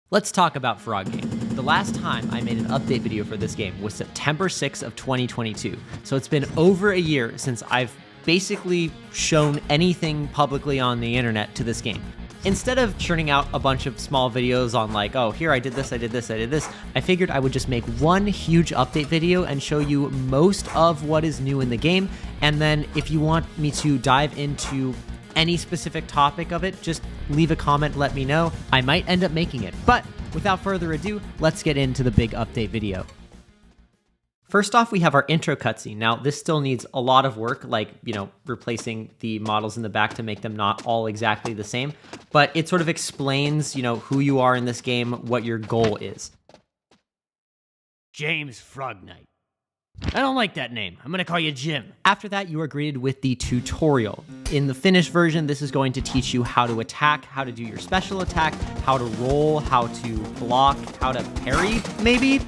Let's talk about Frog Game. The last time I made an update video for this game was September 6th of 2022. So it's been over a year since I've basically shown anything publicly on the internet to this game. Instead of churning out a bunch of small videos on like, oh, here I did this, I did this, I did this, I figured I would just make one huge update video and show you most of what is new in the game. And then if you want me to dive into any specific topic of it, just leave a comment, let me know. I might end up making it. But without further ado, let's get into the big update video. First off, we have our intro cutscene. Now, this still needs a lot of work, like, replacing the models in the back to make them not all exactly the same. But it sort of explains, who you are in this game, what your goal is. James Frog Knight. I don't like that name. I'm gonna call you Jim. After that, you are greeted with the tutorial. In the finished version, this is going to teach you how to attack, how to do your special attack, how to roll, how to block, how to parry, maybe?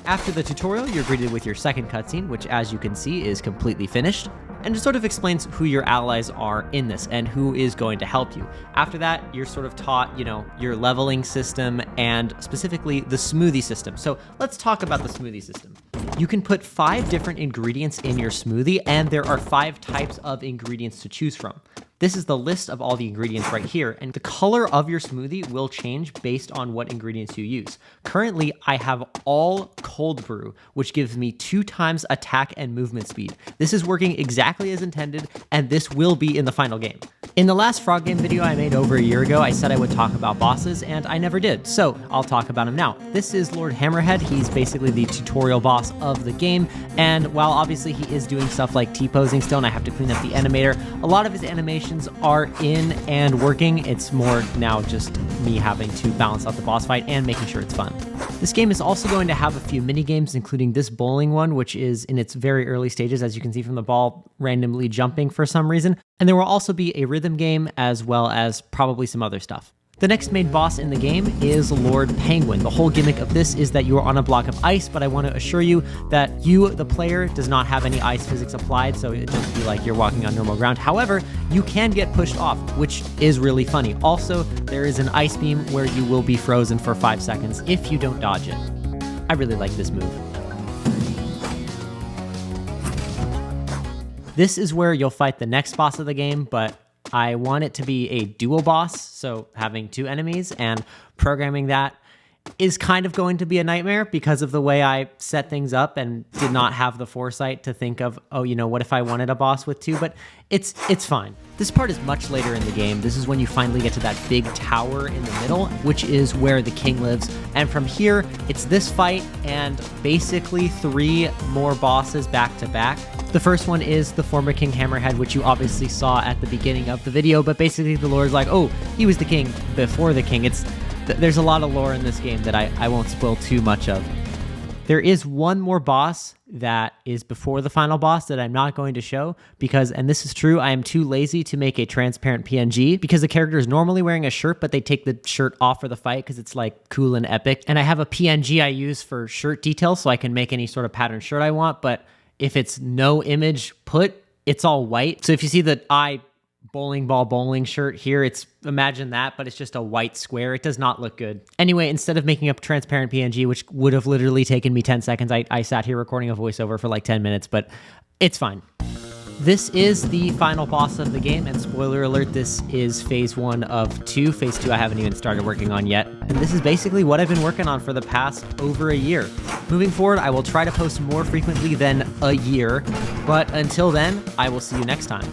After the tutorial, you're greeted with your second cutscene, which as you can see is completely finished, and it sort of explains who your allies are in this and who is going to help you. After that, you're sort of taught, your leveling system and specifically the smoothie system. So let's talk about the smoothie system. You can put 5 different ingredients in your smoothie, and there are 5 types of ingredients to choose from. This is the list of all the ingredients right here, and the color of your smoothie will change based on what ingredients you use. Currently, I have all cold brew, which gives me 2 times attack and movement speed. This is working exactly as intended, and this will be in the final game. In the last Frog Game video I made over a year ago, I said I would talk about bosses, and I never did, so I'll talk about him now. This is Lord Hammerhead. He's basically the tutorial boss of the game, and while obviously he is doing stuff like T-posing still, and I have to clean up the animator, a lot of his animations are in and working. It's more now just me having to balance out the boss fight and making sure it's fun. This game is also going to have a few mini games, including this bowling one, which is in its very early stages, as you can see from the ball randomly jumping for some reason. And there will also be a rhythm game as well as probably some other stuff. The next main boss in the game is Lord Penguin. The whole gimmick of this is that you are on a block of ice, but I want to assure you that you, the player, does not have any ice physics applied, so it just be like you're walking on normal ground. However, you can get pushed off, which is really funny. Also, there is an ice beam where you will be frozen for 5 seconds if you don't dodge it. I really like this move. This is where you'll fight the next boss of the game, but I want it to be a dual boss, so having 2 enemies, and programming that is kind of going to be a nightmare because of the way I set things up and did not have the foresight to think of, oh, what if I wanted a boss with 2, but it's fine. This part is much later in the game. This is when you finally get to that big tower in the middle, which is where the king lives. And from here, it's this fight and basically 3 more bosses back to back. The first one is the former King Hammerhead, which you obviously saw at the beginning of the video, but basically the lore is like, oh, he was the king before the king. There's a lot of lore in this game that I won't spoil too much of. There is one more boss that is before the final boss that I'm not going to show because, and this is true, I am too lazy to make a transparent PNG because the character is normally wearing a shirt, but they take the shirt off for the fight because it's like cool and epic. And I have a PNG I use for shirt details so I can make any sort of pattern shirt I want, but if it's no image put, it's all white. So if you see the bowling ball bowling shirt here, imagine that, but it's just a white square. It does not look good. Anyway, instead of making a transparent PNG, which would have literally taken me 10 seconds, I sat here recording a voiceover for like 10 minutes, but it's fine. This is the final boss of the game, and spoiler alert, this is phase 1 of 2. Phase 2 I haven't even started working on yet. And this is basically what I've been working on for the past over a year. Moving forward, I will try to post more frequently than a year, but until then, I will see you next time.